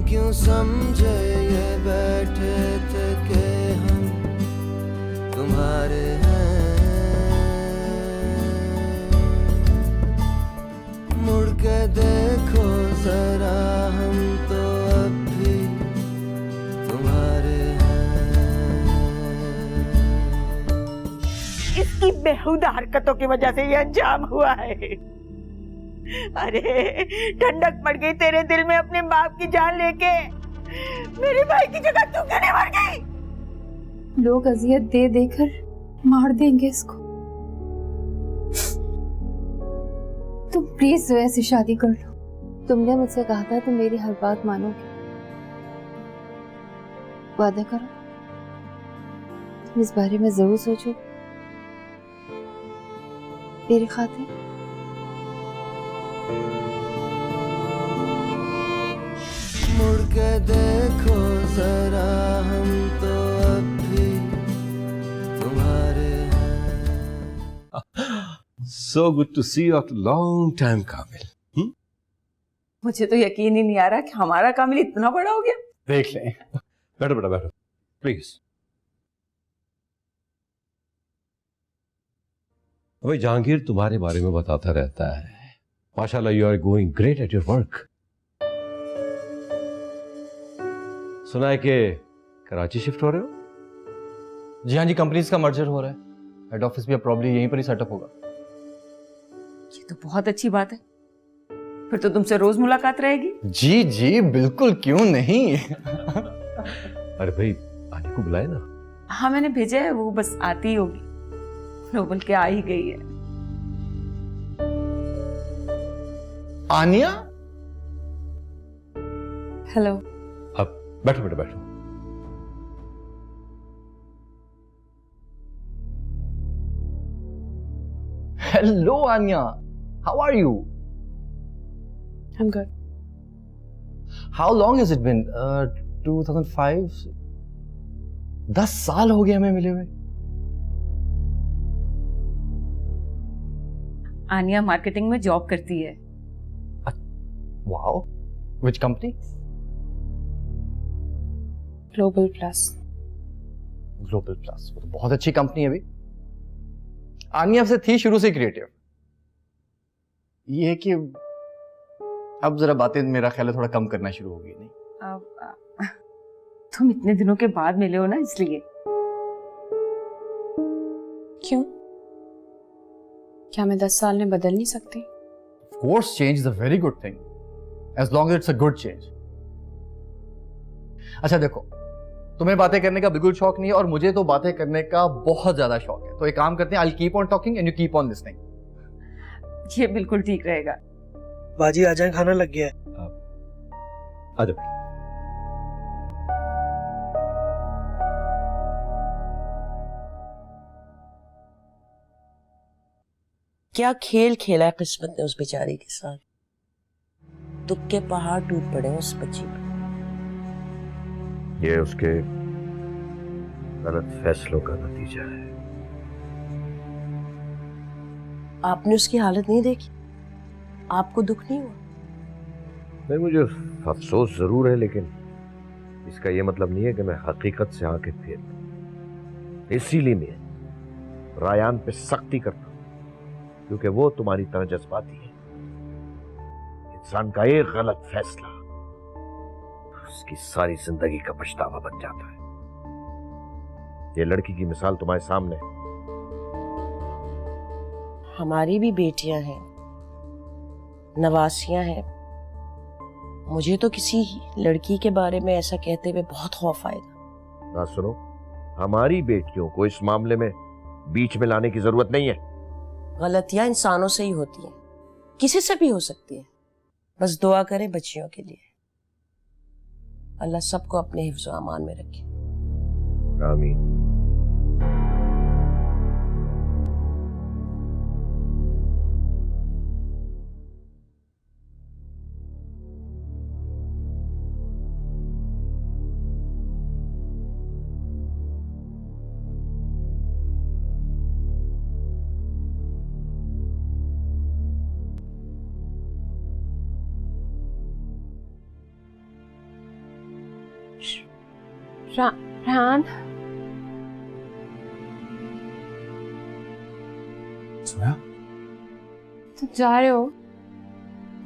क्यों समझे ये बैठे थे कि हम तुम्हारे हैं। मुड़ के देखो जरा हम तो अब भी तुम्हारे हैं। इसकी बेहुदा हरकतों की वजह से ये अंजाम हुआ है। अरे ठंडक पड़ गई तेरे दिल में अपने बाप की जान लेके। मेरे भाई की जगह तू क्यों नहीं मर गई? लोग अजियत दे देकर मार देंगे इसको। तुम प्लीज जोया से शादी कर लो। तुमने मुझसे कहा था तुम मेरी हर बात मानोगे। वादा करो तुम इस बारे में जरूर सोचो मेरी खातिर। मुड़ के देखो जरा हम तो अब भी तुम्हारे हैं। So good to see you after a long time, कामिल। मुझे तो यकीन ही नहीं आ रहा कि हमारा कामिल इतना बड़ा हो गया। देख लें। बैठो बेटा बैठो, प्लीज। भाई जहांगीर तुम्हारे बारे में बताता रहता है, माशाल्लाह you are going great at your work. सुना है कि कराची शिफ्ट हो रहे हो? जी हाँ जी, कंपनीज का मर्जर हो रहा है। हेड ऑफिस भी अब प्रॉब्ली यहीं पर ही सेटअप होगा। ये तो बहुत अच्छी बात है, फिर तो तुमसे रोज मुलाकात रहेगी। जी जी बिल्कुल, क्यों नहीं। अरे भाई आने को बुलाए ना। हाँ मैंने भेजा है, वो बस आती ही होगी। लो बोल के आ ही गई है। आनिया, हेलो। अब बैठो बेटा बैठो। Hello Aniya, how are you? I'm good. How long has it been? 2005? 10 साल हो गए हमें मिले हुए। आनिया मार्केटिंग में जॉब करती है। Wow, which company? Global Plus. Global plus, वो तो बहुत अच्छी कंपनी है। अभी आनिया से थी शुरू से क्रिएटिव। ये है कि अब जरा बातें मेरा ख्याल है थोड़ा कम करना शुरू हो गई। नहीं अब तुम इतने दिनों के बाद मिले हो ना, इसलिए। क्यों? क्या मैं 10 साल में बदल नहीं सकती? Of course, change is a very good thing, as long as it's a good change. अच्छा देखो, तुम्हें बातें करने का बिल्कुल शौक नहीं है और मुझे तो बातें करने का बहुत ज्यादा शौक है। तो एक काम करते हैं, I'll keep on talking and you keep on listening. ये बिल्कुल ठीक रहेगा। बाजी आ जाए, खाना लग गया है। आ जाओ। क्या खेल खेला है किस्मत ने उस बेचारी के साथ। दुख के पहाड़ टूट पड़े उस बच्ची पर। ये उसके गलत फैसलों का नतीजा है। आपने उसकी हालत नहीं देखी? आपको दुख नहीं हुआ? नहीं, मुझे अफसोस जरूर है, लेकिन इसका ये मतलब नहीं है कि मैं हकीकत से आंखें फेर लूं। इसीलिए मैं रायान पे सख्ती करता हूं, क्योंकि वो तुम्हारी तरह जज्बाती है। इंसान का एक गलत फैसला उसकी सारी जिंदगी का पछतावा बन जाता है। ये लड़की की मिसाल तुम्हारे सामने है। हमारी भी बेटियां हैं, नवासियां हैं। मुझे तो किसी लड़की के बारे में ऐसा कहते हुए बहुत खौफ आएगा। ना सुनो, हमारी बेटियों को इस मामले में बीच में लाने की जरूरत नहीं है। गलतियां इंसानों से ही होती हैं, किसी से भी हो सकती है। बस दुआ करें बच्चियों के लिए, अल्लाह सबको अपने हिफ्ज़ व अमान में रखे। आमीन। रान, सोया? तुम जा रहे हो?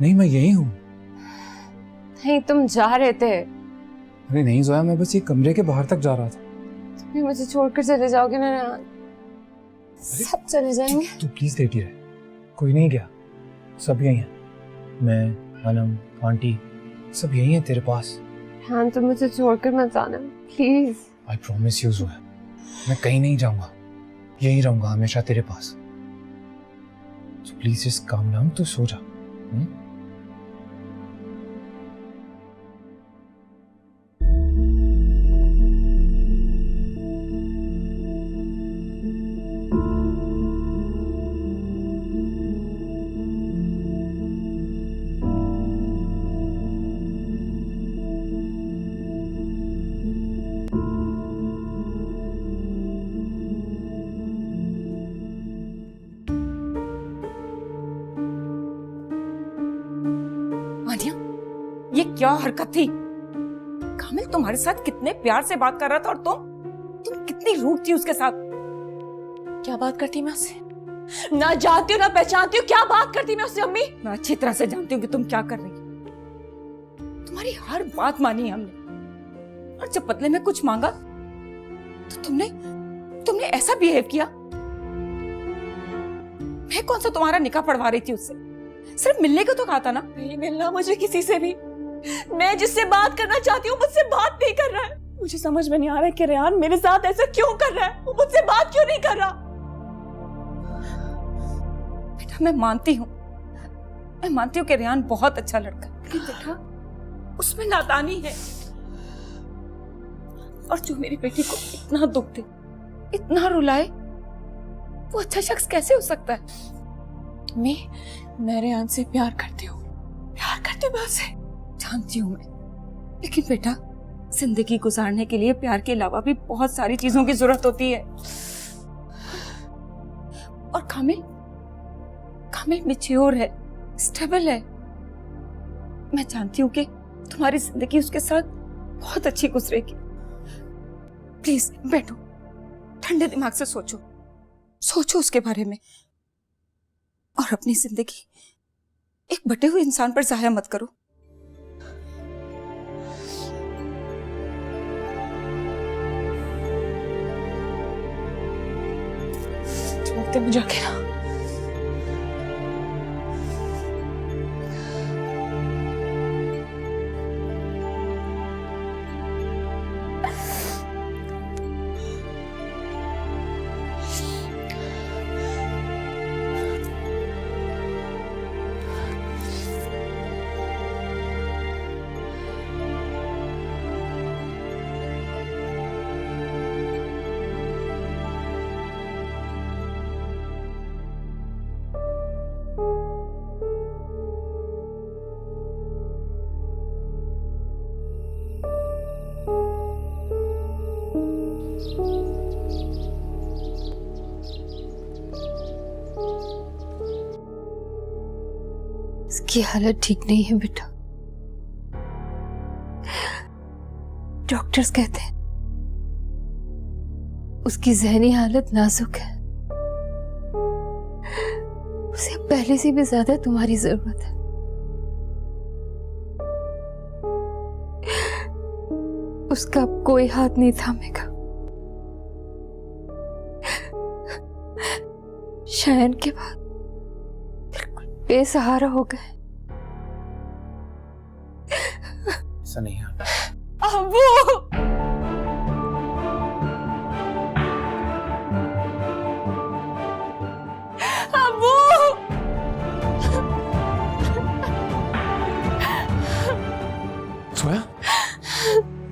नहीं, मैं यही हूँ। नहीं, तुम जा रहे थे। अरे नहीं जोया, मैं बस ये कमरे के बाहर तक जा रहा था। तुम भी मुझे छोड़कर चले जाओगे ना रान? सब चले जाएंगे। तू प्लीज लेटी रहे, कोई नहीं गया, सब यही है। मैं, अनम, आंटी सब यही है तेरे पास। रान, तुम मुझे छोड़कर मत जाना please. I promise you Zoya, मैं कहीं नहीं जाऊंगा, यही रहूंगा हमेशा तेरे पास। तो प्लीज जस्ट काम डाउन, तू सो जा। आनिया, ये क्या हरकत थी? कामिल तुम्हारे साथ कितने प्यार से बात कर रहा था और तुम कितनी रूड थी उसके साथ। क्या बात करती मैं उससे? ना जानती हूँ ना पहचानती हूँ, क्या बात करती मैं उससे अम्मी? मैं अच्छी तरह से जानती हूँ कि तुम क्या कर रही हो। तुम्हारी हर बात मानी हमने, और जब बदले में कुछ मांगा तो तुमने ऐसा बिहेव किया। मैं कौन सा तुम्हारा निकाह पढ़वा रही थी उससे? सिर्फ मिलने को तो कहा था ना। नहीं मिलना मुझे किसी से भी। मैं जिससे बात करना चाहती हूँ मुझसे बात नहीं कर रहा है। मुझे समझ में नहीं आ रहा है कि रेहान मेरे साथ ऐसा क्यों कर रहा है। वो मुझसे बात क्यों नहीं कर रहा। बेटा मैं मानती हूँ कि रेहान बहुत अच्छा लड़का है, लेकिन बेटा उसमें नादानी है। और जो मेरी बेटी को इतना दुख दे, इतना रुलाए, वो अच्छा शख्स कैसे हो सकता है? मैं रेहान से प्यार करती हूँ मैं उससे, जानती हूँ मैं। लेकिन बेटा जिंदगी गुजारने के लिए प्यार के अलावा भी बहुत सारी चीजों की जरूरत होती है। और कामिल मैच्योर है, स्टेबल है। मैं जानती हूँ कि तुम्हारी जिंदगी उसके साथ बहुत अच्छी गुजरेगी। प्लीज बैठो, ठंडे दिमाग से सोचो उसके बारे में, और अपनी जिंदगी एक बटे हुए इंसान पर जाया मत करो। छोड़ते मुझे अकेला। इसकी हालत ठीक नहीं है बेटा। डॉक्टर्स कहते हैं उसकी जहनी हालत नाजुक है। उसे पहले से भी ज्यादा तुम्हारी जरूरत है। उसका अब कोई हाथ नहीं थामेगा। शायन के बाद बिल्कुल बेसहारा हो गए। ऐसा नहीं है अबू,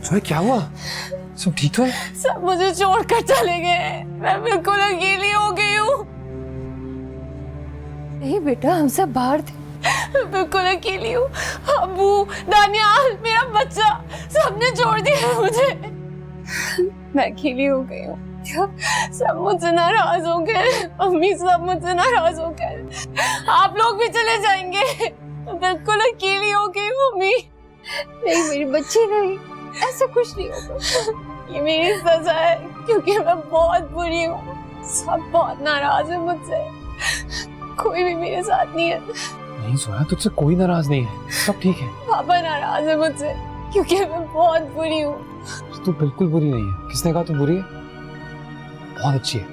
सोया क्या हुआ? सब ठीक तो है? सब मुझे छोड़कर चले गए। मैं बिल्कुल अकेली हो गई हूँ। नहीं बेटा, हम सब बाहर थे। बिल्कुल अकेली हूँ। अबू, दानियाल, मेरा बच्चा, सबने छोड़ दिया है मुझे। मैं अकेली हो गई हूँ। सब मुझसे नाराज हो गए। अम्मी सब मुझसे नाराज हो गए। आप लोग भी चले जाएंगे। बिल्कुल अकेली हो गई मम्मी। नहीं मेरी बच्ची नहीं, ऐसा कुछ नहीं होगा। ये मेरी सजा है क्योंकि मैं बहुत बुरी हूँ। सब बहुत नाराज है मुझसे। कोई भी मेरे साथ नहीं है। नहीं सोया, तुझसे कोई नाराज नहीं है, सब ठीक है। पापा नाराज है मुझसे क्योंकि मैं बहुत बुरी हूँ। तू बिल्कुल बुरी नहीं है। किसने कहा तू बुरी है? बहुत अच्छी है।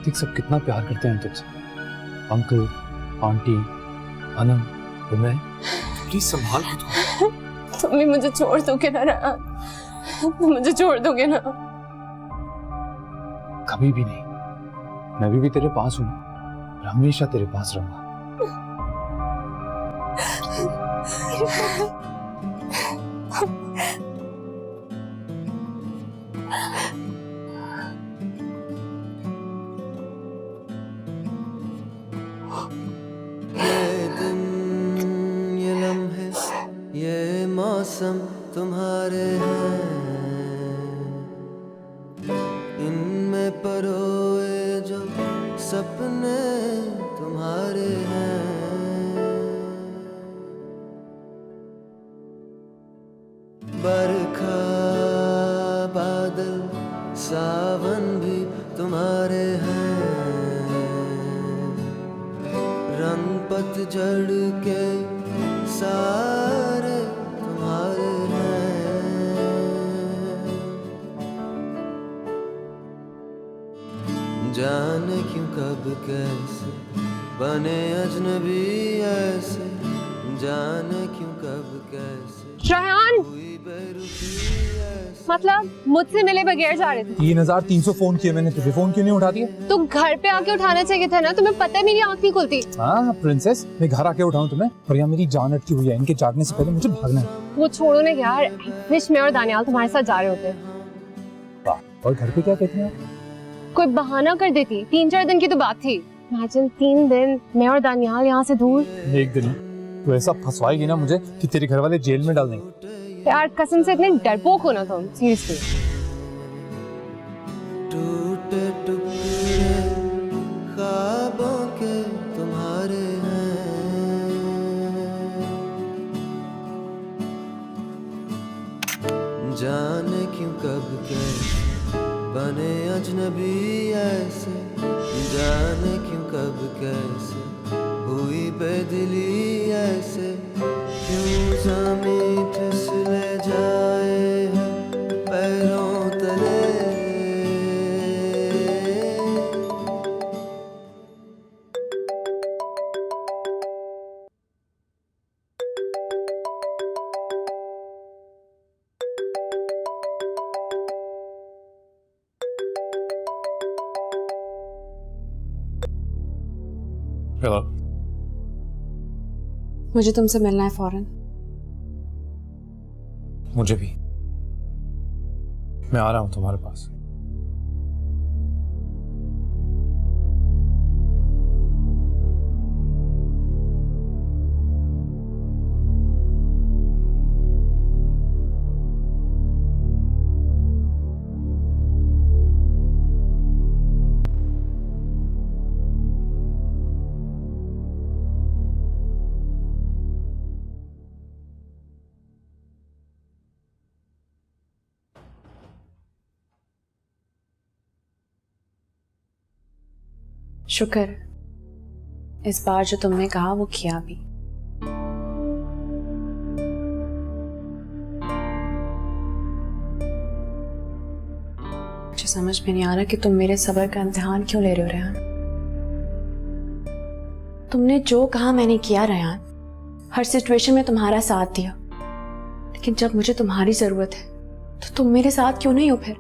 देख सब कितना प्यार करते हैं तुझसे। अंकल, आंटी, अनम, और मैं। प्लीज संभाल खुद को। तुम भी मुझे छोड़ दोगे ना रायान? तुम मुझे छोड़ दोगे ना? कभी भी नहीं। मैं भी तेरे पास हूँ, हमेशा तेरे पास रहूंगा। ये दिन, ये लम्हे, ये मौसम तुम्हारे हैं, इनमें परोए जो सपने तुम्हारे हैं। बरखा, बादल, सावन भी तुम्हारे हैं, रंग पतझड़ के सारे तुम्हारे हैं। जाने क्यों कब कैसे बने अजनबी ऐसे, जाने क्यों कब कैसे रायान, हुई बेरुखी ऐसे। मतलब मुझसे मिले बगैर जा रहे थे? 3300 फोन किए मैंने, तुझे फोन क्यों नहीं उठा दिया? तो घर पे आके उठाना चाहिए था ना, तुम्हें पता है मेरी आंख नहीं खुलती। हाँ प्रिंसेस, मैं घर आके उठाऊं तुम्हें? और यहाँ मेरी जान अटकी हुई है, इनके जागने से पहले मुझे भागना है। वो छोड़ो ना यार, विश मैं और दानियाल तुम्हारे साथ जा रहे होते। और घर पे क्या कहती हैं? कोई बहाना कर देती, 3-4 दिन की तो बात थी। इमेजिन 3 दिन मैं और दानियाल यहाँ से दूर। एक दिन तू ऐसा फंसवाएगी ना मुझे कि तेरे घर वाले जेल में डाल देंगे। यार कसम से इतने डरपोक हो ना तुम, सीरियसली। टूटे टुकड़े ख्वाबों के तुम्हारे हैं, जाने क्यों कब कैसे बने अजनबी ऐसे, जाने क्यों कब कैसे हुई बेदिली ऐसे, क्यों ज़मीं फिसले जाए हैं पैरों तले। हेलो। मुझे तुमसे मिलना है फौरन। मुझे भी। मैं आ रहा हूँ तुम्हारे पास। शुक्र, इस बार जो तुमने कहा वो किया भी। मुझे समझ में नहीं आ रहा कि तुम मेरे सब्र का इम्तिहान क्यों ले रहे हो रेहान। तुमने जो कहा मैंने किया रेहान, हर सिचुएशन में तुम्हारा साथ दिया, लेकिन जब मुझे तुम्हारी जरूरत है तो तुम मेरे साथ क्यों नहीं हो फिर?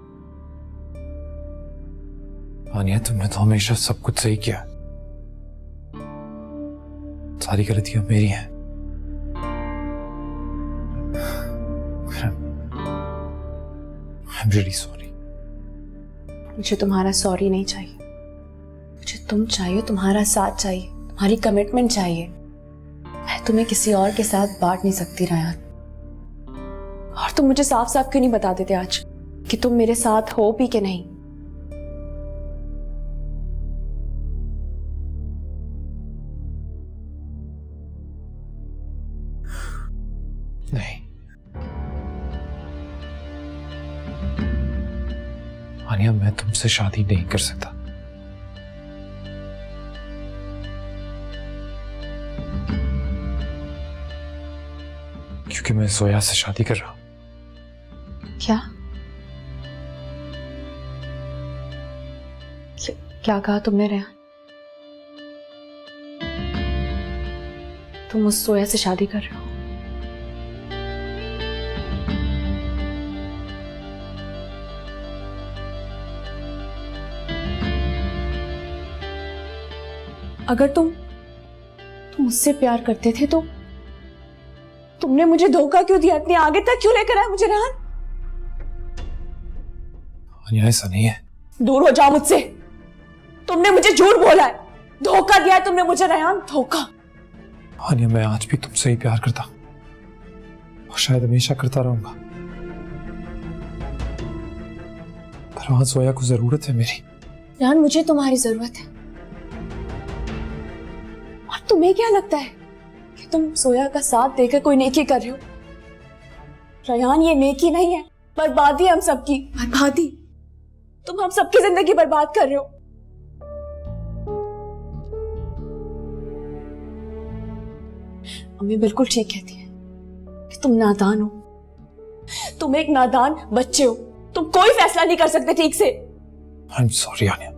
आनिया, तुमने तो हमेशा सब कुछ सही किया, सारी गलतियां मेरी हैं। I'm really sorry. मुझे तुम्हारा सॉरी नहीं चाहिए, मुझे तुम चाहिए, तुम्हारा साथ चाहिए, तुम्हारी कमिटमेंट चाहिए। मैं तुम्हें किसी और के साथ बांट नहीं सकती रेहान। और तुम मुझे साफ साफ क्यों नहीं बता देते आज कि तुम मेरे साथ हो भी कि नहीं? नहीं, आनिया, मैं तुमसे शादी नहीं कर सकता। क्योंकि मैं जोया से शादी कर रहा हूं। क्या क्या कहा तुमने रेहान? तुम उस जोया से शादी कर रहे हो? अगर तुम मुझसे प्यार करते थे तो तुमने मुझे धोखा क्यों दिया? इतने आगे तक क्यों लेकर आए मुझे रेहान? आनिया, ऐसा नहीं है। दूर हो जाओ मुझसे। तुमने मुझे झूठ बोला है, धोखा दिया है तुमने मुझे रेहान, धोखा। आनिया, मैं आज भी तुमसे ही प्यार करता हूं और शायद हमेशा करता रहूंगा, पर आज जोया को जरूरत है मेरी। रेहान, मुझे तुम्हारी जरूरत है। और तुम्हें क्या लगता है कि तुम सोया का साथ देकर कोई नेकी कर रहे हो? रेहान, ये नेकी नहीं है, बर्बादी है हम सबकी, बर्बादी। तुम हम सबकी जिंदगी बर्बाद कर रहे हो। अम्मी बिल्कुल ठीक कहती है कि तुम नादान हो, तुम एक नादान बच्चे हो, तुम कोई फैसला नहीं कर सकते ठीक से। I am sorry Aniya,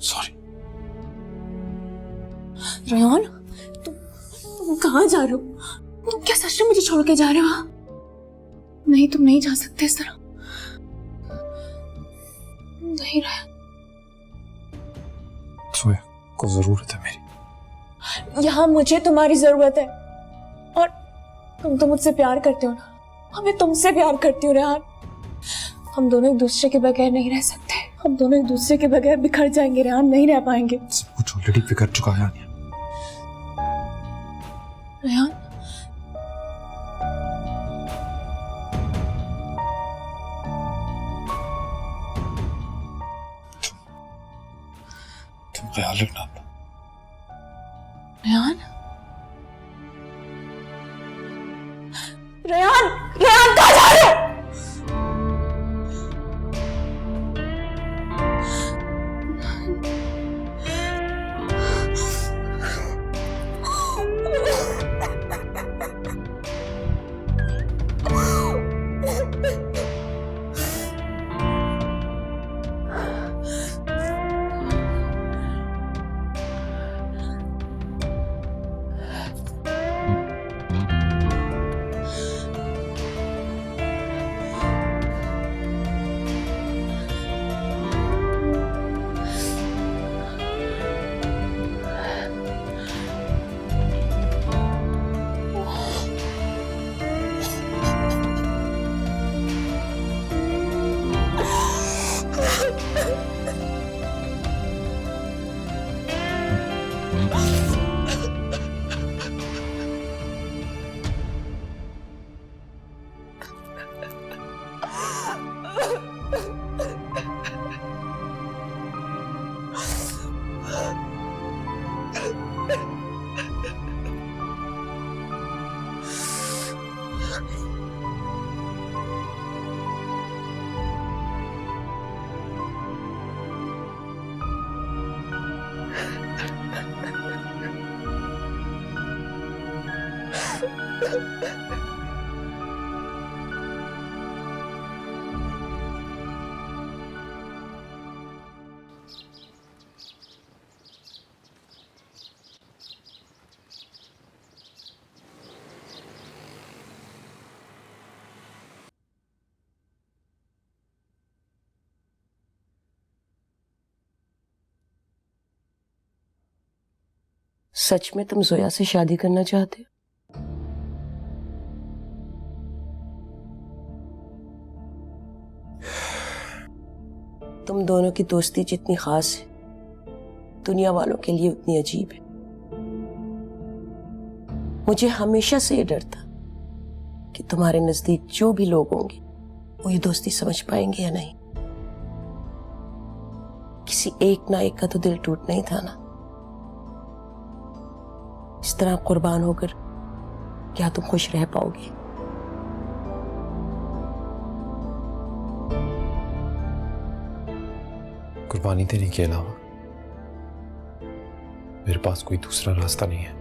sorry. Rehan, तुम कहाँ जा रहे हो? तुम क्या सच में मुझे छोड़ के जा रहे हो? नहीं, तुम नहीं जा सकते इस तरह। नहीं रहा। जोया को जरूरत है मेरी। यहाँ मुझे तुम्हारी जरूरत है, और तुम तो मुझसे प्यार करते हो ना? हमें तुमसे प्यार करती हूँ रेहान। हम दोनों एक दूसरे के बगैर नहीं रह सकते। हम दोनों एक दूसरे के बगैर बिखर जाएंगे रेहान, नहीं रह पाएंगे। सब कुछ ऑलरेडी बिगड़ चुका है आनिया। रेहान, तुम ख्याल रखना अपना। रेहान, रेहान, रेहान कहाँ जा रहे हो? सच में तुम जोया से शादी करना चाहते हो? तुम दोनों की दोस्ती जितनी खास है, दुनिया वालों के लिए उतनी अजीब है। मुझे हमेशा से ये डर था कि तुम्हारे नजदीक जो भी लोग होंगे वो ये दोस्ती समझ पाएंगे या नहीं। किसी एक ना एक का तो दिल टूटना ही था ना। इस तरह कुर्बान होकर क्या तुम खुश रह पाओगे? कुर्बानी देने के अलावा मेरे पास कोई दूसरा रास्ता नहीं है।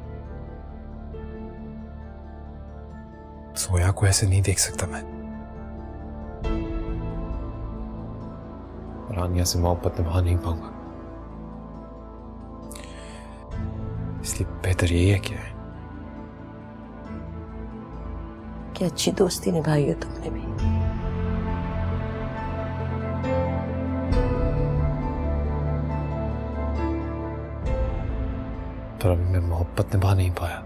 सोया को ऐसे नहीं देख सकता मैं। रानिया से मोहब्बत निभा नहीं पाऊंगा, इसलिए बेहतर यही है क्या है कि अच्छी दोस्ती निभाई है तुमने भी। पर अभी मैं मोहब्बत निभा नहीं पाया।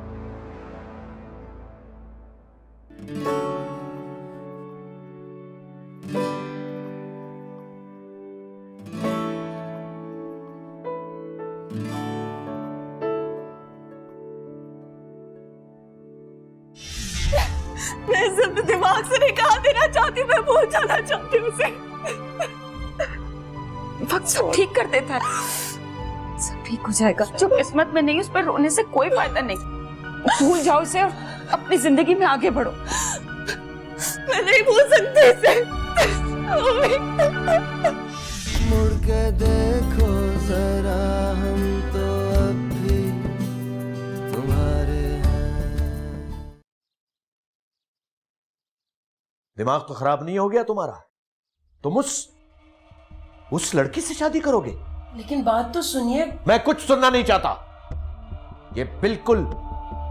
मैं सब दिमाग से निकाल देना चाहती हूँ, मैं भूल जाना चाहती हूँ उसे। वक्त सब ठीक कर देता है, सब ठीक हो जाएगा। जो किस्मत में नहीं उस पर रोने से कोई फायदा नहीं। भूल जाओ इसे और अपनी जिंदगी में आगे बढ़ो। मैं नहीं भूल सकती इसे। मुड़ के देखो जरा, हम तो अब भी तुम्हारे हैं। दिमाग तो खराब नहीं हो गया तुम्हारा? तुम उस लड़की से शादी करोगे? लेकिन बात तो सुनिए। मैं कुछ सुनना नहीं चाहता। ये बिल्कुल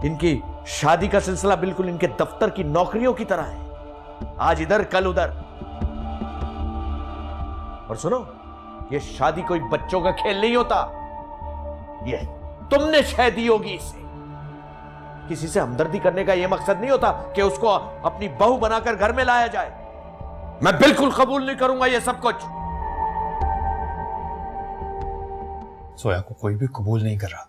इनकी शादी का सिलसिला बिल्कुल इनके दफ्तर की नौकरियों की तरह है, आज इधर कल उधर। और सुनो, ये शादी कोई बच्चों का खेल नहीं होता। ये तुमने शह दी होगी इसे। किसी से हमदर्दी करने का यह मकसद नहीं होता कि उसको अपनी बहू बनाकर घर में लाया जाए। मैं बिल्कुल कबूल नहीं करूंगा ये सब कुछ। सोया को कोई भी कबूल नहीं कर रहा,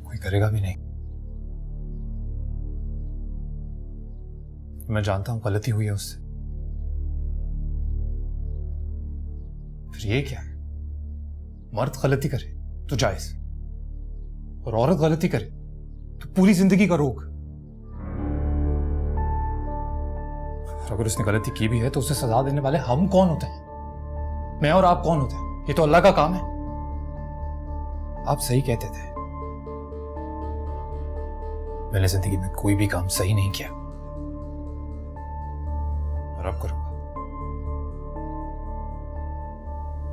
कोई करेगा भी नहीं। मैं जानता हूं गलती हुई है उससे, फिर ये क्या है? मर्द गलती करे तो जायज, और औरत गलती करे तो पूरी जिंदगी का रोग। अगर उसने गलती की भी है तो उसे सजा देने वाले हम कौन होते हैं? मैं और आप कौन होते हैं? ये तो अल्लाह का काम है। आप सही कहते थे, मैंने जिंदगी में कोई भी काम सही नहीं किया, और अब करूंगा।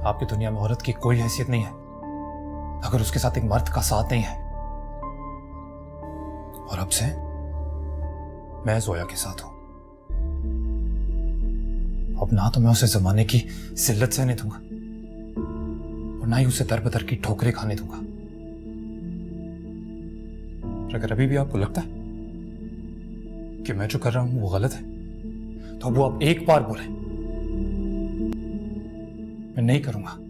आपकी दुनिया में औरत की कोई हैसियत नहीं है अगर उसके साथ एक मर्द का साथ नहीं है। और अब से मैं जोया के साथ हूं। अब ना तो मैं उसे जमाने की जिल्लत सहने दूंगा और ना ही उसे दर बदर की ठोकरें खाने दूंगा। और अगर अभी भी आपको लगता है कि मैं जो कर रहा हूं वो गलत है, तो वो आप एक बार बोले, मैं नहीं करूंगा।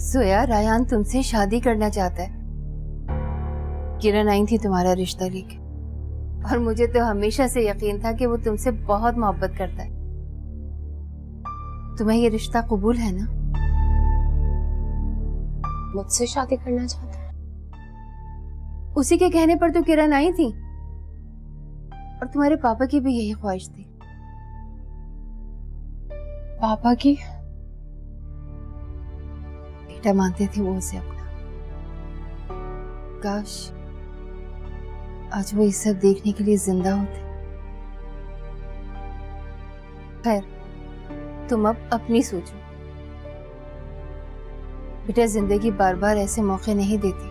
सोया, रायान तुमसे शादी करना चाहता है। किरण आई थी तुम्हारा रिश्ता लेके, और मुझे तो हमेशा से यकीन था कि वो तुमसे बहुत मोहब्बत करता है। तुम्हें ये रिश्ता कबूल है ना? मुझसे शादी करना चाहता है? उसी के कहने पर तो किरण आई थी, और तुम्हारे पापा की भी यही ख्वाहिश थी। पापा की? बेटा मानते थे वो उसे अपना। काश आज वो ये सब देखने के लिए जिंदा होते। खैर, तुम अब अपनी सोचो। बेटा, जिंदगी बार बार ऐसे मौके नहीं देती।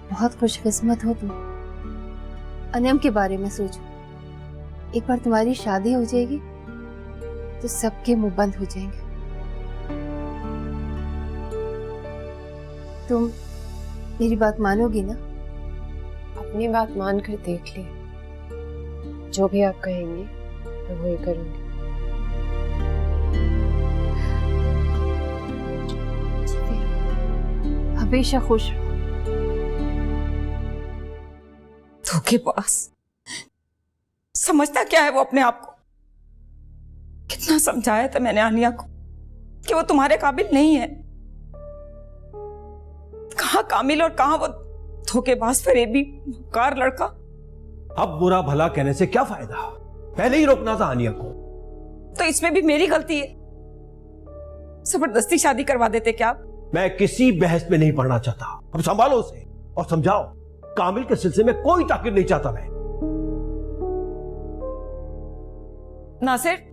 बहुत खुशकिस्मत हो तुम। अनम के बारे में सोचो। एक बार तुम्हारी शादी हो जाएगी तो सबके मुंह बंद हो जाएंगे। तुम मेरी बात मानोगी ना? अपनी बात मान कर देख ले, जो भी आप कहेंगे मैं वही करूंगी। हमेशा खुश रहो। धोखेबाज, समझता क्या है वो अपने आप को? कितना समझाया था मैंने आनिया को कि वो तुम्हारे काबिल नहीं है। कहाँ कामिल और कहाँ वो धोखेबाज फरेबी कार लड़का। अब बुरा भला कहने से क्या फायदा, पहले ही रोकना था आनिया को। तो इसमें भी मेरी गलती है? जबरदस्ती शादी करवा देते क्या आप? मैं किसी बहस में नहीं पढ़ना चाहता। अब संभालो उसे और समझाओ, कामिल के सिलसिले में कोई ताकीद नहीं चाहता मैं। नासिर,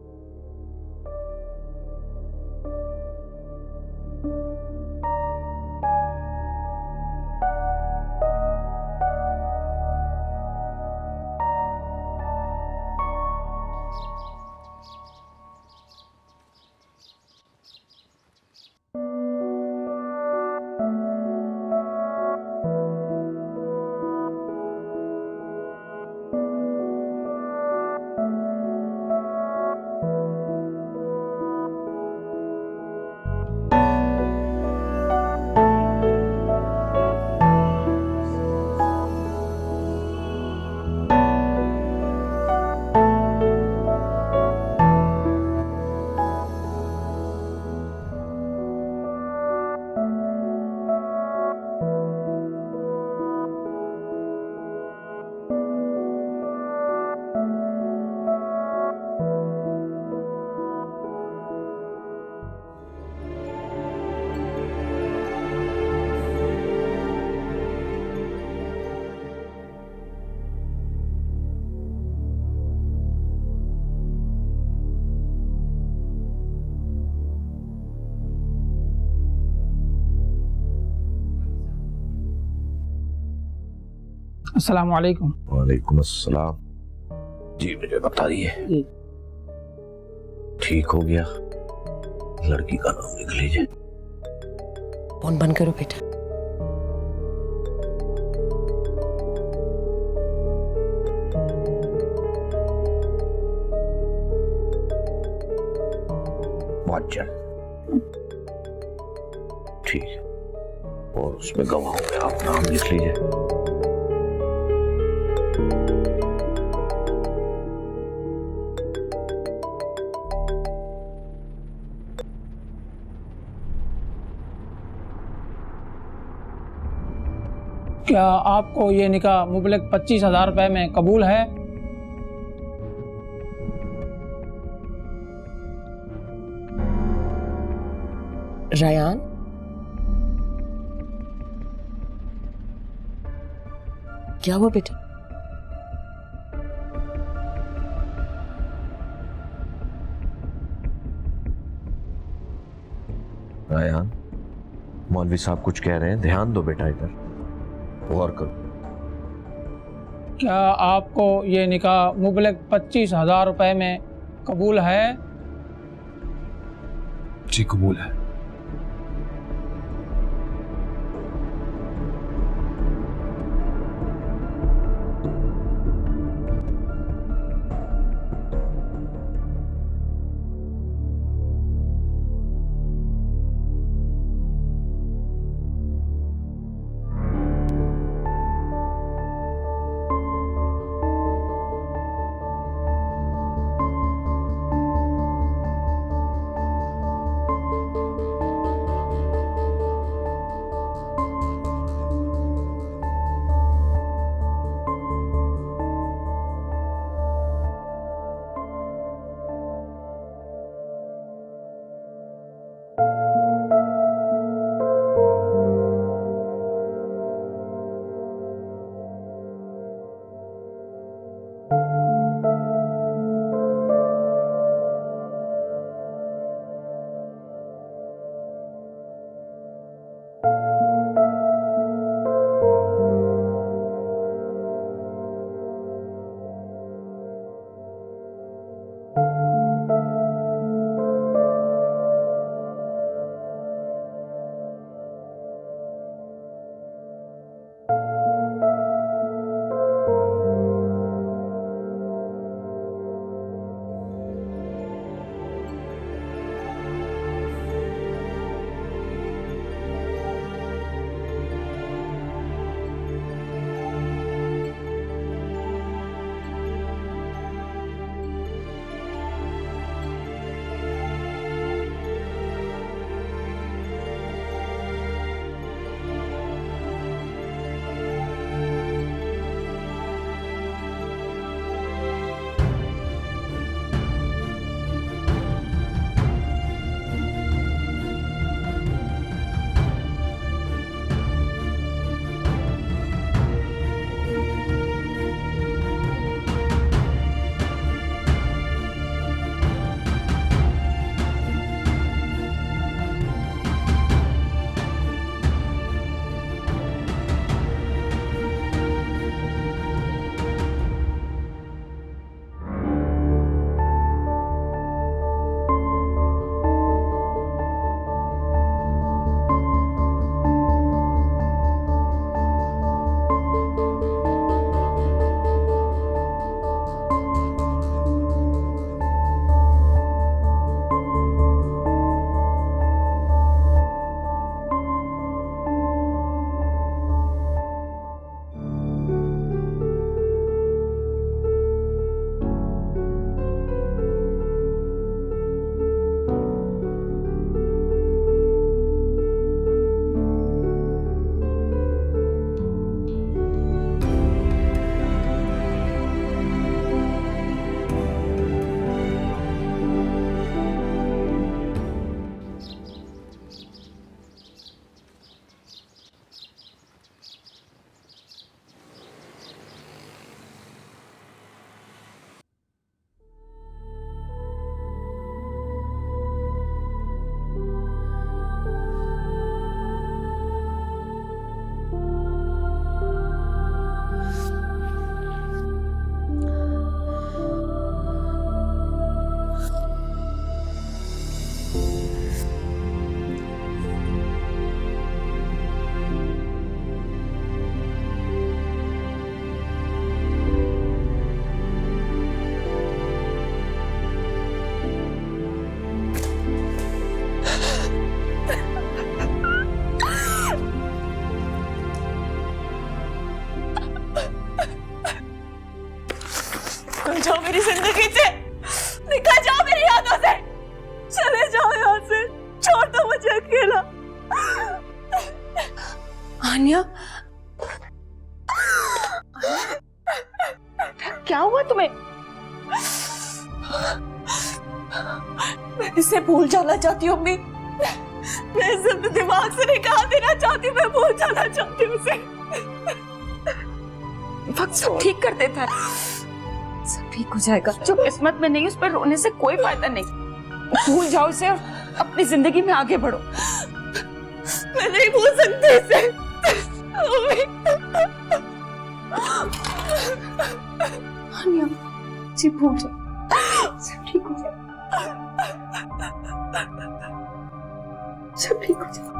अस्सलाम वालेकुम। वालेकुम अस्सलाम। जी मुझे बता दिए, ठीक हो गया, लड़की का नाम लिख लीजिए। फोन बंद करो बेटा। बहुत जल्द, ठीक है। और उसमें गवाहों में आप नाम लिख लीजिए। क्या आपको ये निकाह मुबलक 25,000 रुपए में कबूल है? रायान, क्या हुआ बेटा? रायान, मौलवी साहब कुछ कह रहे हैं, ध्यान दो बेटा, इधर गौर करो। क्या आपको ये निकाह मुबलक 25,000 रुपए में कबूल है? जी कबूल है। आन्या, क्या हुआ तुम्हें? मैं इसे भूल जाना चाहती हूँ अम्मी। मैं इसे अपने दिमाग से निकाल देना चाहती हूँ। मैं भूल जाना चाहती हूँ उसे। वक्त सब ठीक कर देता है, सब ठीक हो जाएगा। जो किस्मत में नहीं उस पर रोने से कोई फायदा नहीं। भूल जाओ इसे और अपनी जिंदगी में आगे बढ़ो। मैं नहीं भूल सकती इसे। आन्या, जी भूल जाओ, सब ठीक हो जाएगा। सब ठीक हो जाएगा।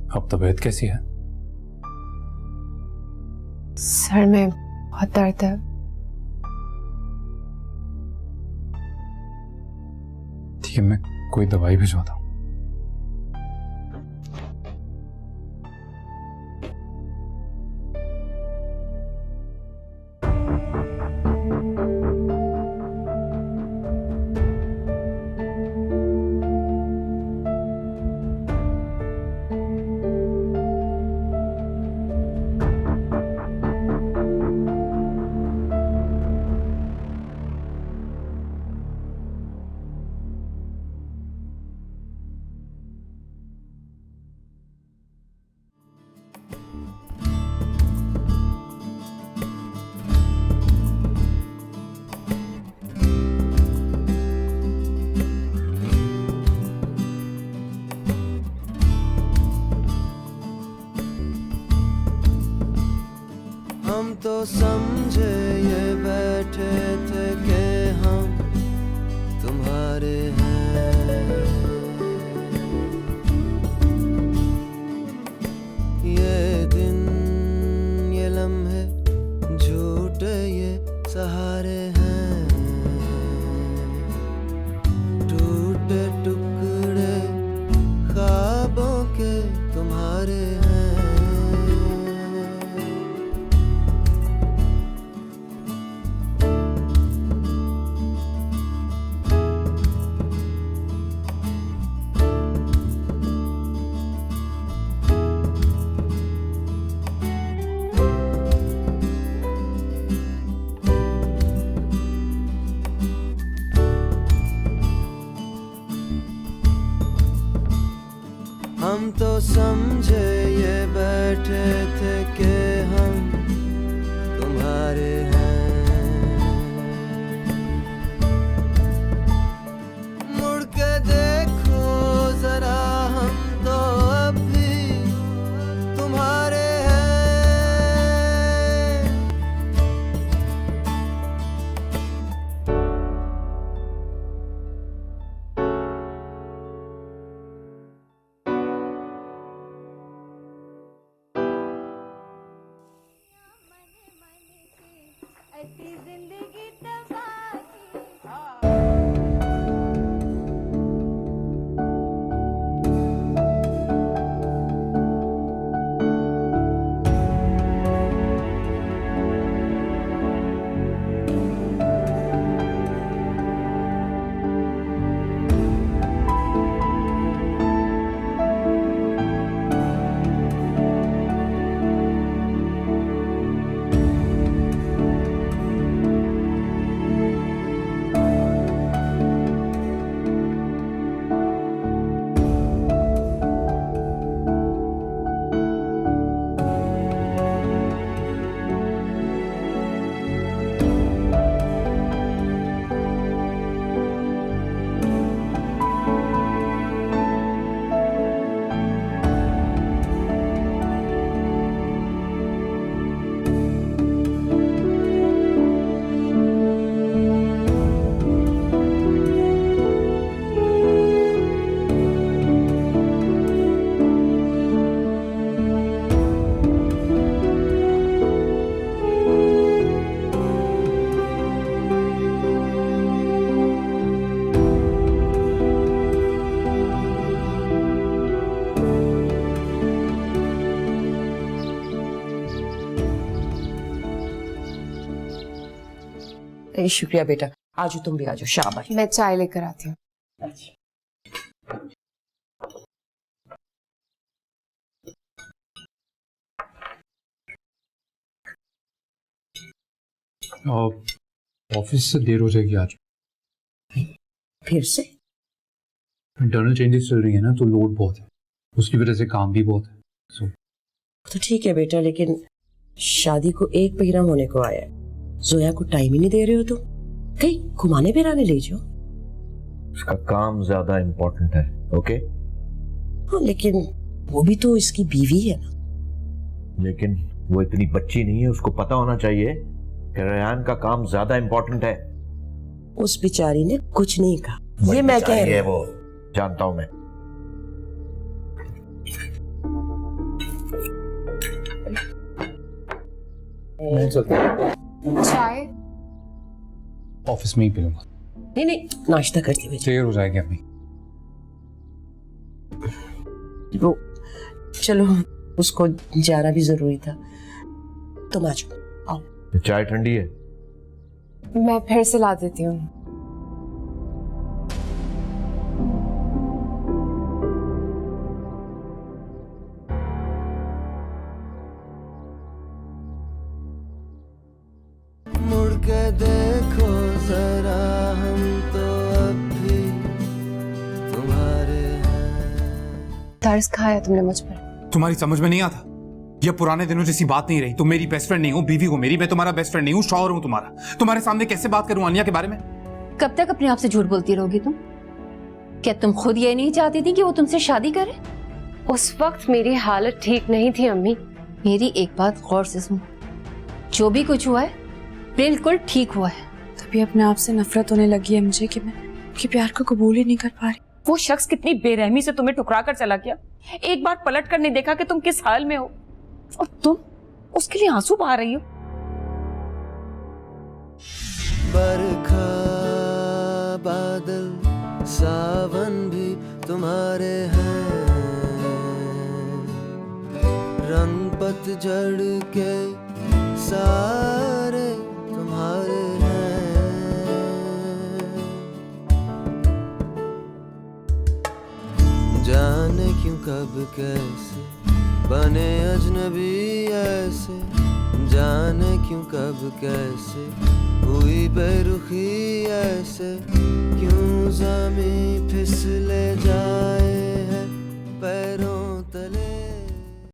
अब तबीयत कैसी है? सर में बहुत दर्द है। ठीक है, मैं कोई दवाई भिजवाता हूँ। हम तो समझे ये बैठे थे कि हम तुम्हारे हैं। ये दिन ये लम्हे झूठे ये सहारे हैं। टूटे टुकड़े ख्वाबों के तुम्हारे हैं। हम तो समझे ये बैठे थे कि हम तुम्हारे हैं। मुड़ के देखो जरा हम तो अब भी तुम्हारे हैं। शुक्रिया बेटा, आजो तुम भी आजो, शाबाश। मैं चाय लेकर आती हूँ। ऑफिस से देर हो जाएगी आज। फिर से? इंटरनल चेंजेस चल रही है ना, तो लोड बहुत है, उसकी वजह से काम भी बहुत है। तो ठीक है बेटा, लेकिन शादी को 1 महीना होने को आया है, जोया को टाइम ही नहीं दे रहे हो तुम। कहीं घुमाने फिराने ले जाओ। उसका काम ज्यादा इम्पोर्टेंट है। ओके हाँ, लेकिन वो भी तो इसकी बीवी है ना। लेकिन वो इतनी बच्ची नहीं है, उसको पता होना चाहिए कि रेहान का काम ज्यादा इम्पोर्टेंट है। उस बेचारी ने कुछ नहीं कहा, ये मैं कह रही हूँ। वो जानता हूं मैं। चाय ऑफिस में ही पीऊंगा। नहीं नहीं, नाश्ता करती हुई देर हो जाएगी अपनी। वो चलो, उसको जाना भी जरूरी था। तुम आ जाओ, आओ। चाय ठंडी है? मैं फिर से ला देती हूँ। मुड़ के देखो जरा, हम तो अब भी तुम्हारे हैं। तरस खाया तुमने मुझ पर। तुम्हारी समझ में नहीं आता, ये पुराने दिनों जैसी बात नहीं रही। तुम मेरी बेस्ट फ्रेंड नहीं हो, बीवी हो मेरी, मैं तुम्हारा बेस्ट फ्रेंड नहीं हूँ, शौहर हूँ तुम्हारा। तुम्हारे सामने कैसे बात करूं आनिया के बारे में? कब तक अपने आप से झूठ बोलती रहोगी तुम? क्या तुम खुद ये नहीं चाहती थी कि वो तुमसे शादी करे? उस वक्त मेरी हालत ठीक नहीं थी अम्मी। मेरी एक बात गौर से सुनो, जो भी कुछ हुआ है बिल्कुल ठीक हुआ है। तभी अपने आप से नफरत होने लगी है मुझे कि मैं कि प्यार को कबूल ही नहीं कर पा रही। वो शख्स कितनी बेरहमी से तुम्हें ठुकरा कर चला गया, एक बार पलट कर नहीं देखा कि तुम किस हाल में हो, और तुम उसके लिए आंसू बहा रही हो। बरखा बादल सावन भी तुम्हारे हैं, रंग पतझड़ के सारे तुम्हारे हैं। जाने क्यों कब कैसे बने अजनबी ऐसे, जाने क्यों कब कैसे हुई बेरुखी ऐसे, क्यों ज़मीं